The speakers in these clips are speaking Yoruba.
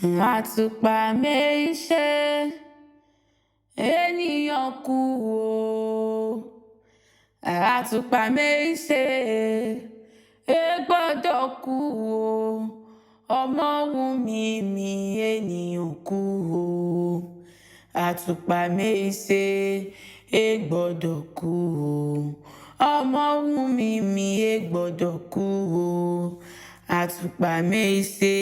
Àtùpà méṣe ènìyàn kú o. Àtùpà méṣe gbọ́dọ̀ kú o. Ọmọwùmí mi ènìyàn kú o. Àtùpà méṣe gbọ́dọ̀ kú o. Ọmọwùmí mi gbọ́dọ̀ kú o. Àtùpà méṣe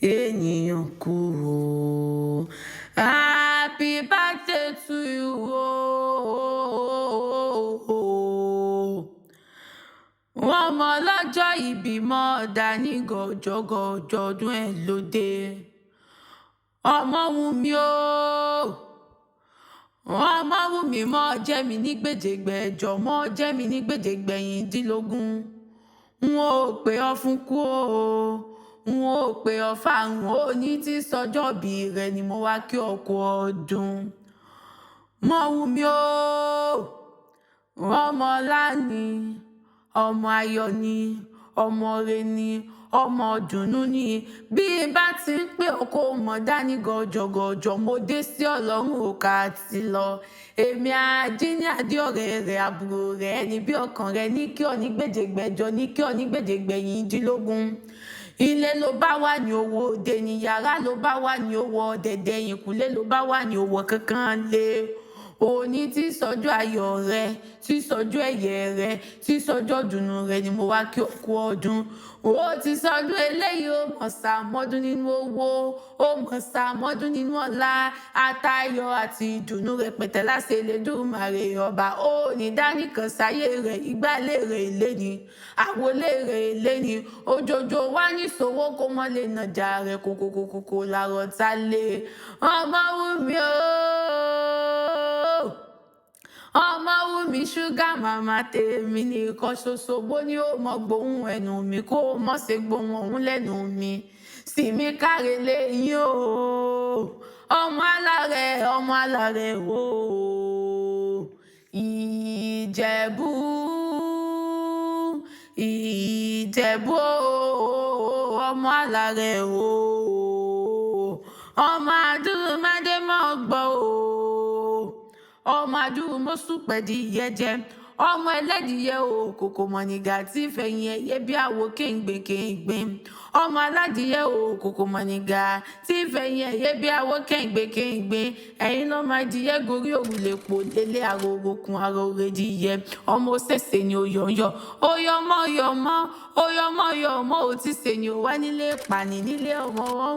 ènìyàn kú o. Happy birthday to you o. Ọmọ ọlọ́jọ́ ìbí mọ́ dání gọ̀jọ̀gọ̀jọ̀ ọdún ẹ̀ lóde. Ọmọwùmí o. Ọmọwùmí mọ́ jẹ́ mi ní gbèdégbèjọ mọ́ jẹ́ mi ní gbèdégbèyìndínlógún. N ò pè ọ fún kú o. N ò pè ọ fáwọn òní tí sọjọ́ bí rẹ ni mo wá kí ọ kú ọdún. Ọmọwùmí o. Ọmọ ọlá ni, ọmọ ayọ̀ ni, ọmọ ire ni, ọmọ ọdùnnú ni. Bí n bá ti ń pè ọ kó mọ̀ dání gọ̀jọ̀gọ̀jọ̀ mo dé sí ọlọ́run òkà àti lọ. Èmi àjíní àdé ọ̀rẹ́ rẹ̀ àbúrò rẹ̀ ẹni bí ọkàn rẹ̀ ní kí ọ ní gbèdégbèjọ ní kí ọ ní gbèdégbèyìndínlógún. Ilé ló bá wà ní owó òde ní yàrá ló bá wà ní owó ọ̀dẹ̀dẹ̀ ìkúlé ló bá wà ní owó kankan lé. Òní tí sọjọ́ ayọ̀ rẹ, tí sọjọ́ ẹ̀yẹ rẹ, tí sọjọ́ dùnnú rẹ ni mo wá kí ọ kú ọdún. Ó ti sọdún eléyìí ó mọ̀ ṣàmọ́dún nínú owó, ó mọ̀ ṣàmọ́dún nínú ọlá, àtayọ̀ àti ìdùnnú rẹpẹtẹ láṣẹ Elédùmarè ọba. Ó ní dánìkan sáyé rẹ̀ ìgbálé rẹ̀ ilé ni, àwọlé rẹ̀ ilé ni. Òjòjò wá ní ìṣòwò kó mọ́ lè nàjà rẹ̀ kòkòkòkò làrọ̀ ta lé. Ọmọwùmí o. Ọmọwùmí ṣúgà màmá tèmi nìkan ṣoṣo bó ní ó mọ gbóhùn ẹnu mi kó o mọ̀ ṣe gbóhùn ọ̀hún lẹ́nu mi. Sì mí káre lẹ́yìn o. Ọmọ alárẹ̀ o. Ìjẹ̀bú o. Ọmọ alárẹ̀ o. Ọmọ adúrúmọdé mọ́ gbọ́ o. Ọmọ adúrúmọ́sùpẹ̀dì yẹjẹ. Ọmọ ẹlẹ́dìyẹ o kòkò mọ̀nìgà tí fẹ̀yìn ẹyẹ bí àwo kéǹgbé. Ọmọ aládìyẹ o kòkò mọ̀nìgà tí fẹ̀yìn ẹyẹ bí àwo kéǹgbé. Ẹ̀yin ló máa dìyẹ gorí òrùlé pò lélẹ̀ àròrokùn àròrèdìyẹ. Ọmọ òṣèṣe ni oyọ̀yọ̀. Oyọmọ ò ti ṣe ni ó wá nílé ìpànì nílé ọmọ wọn.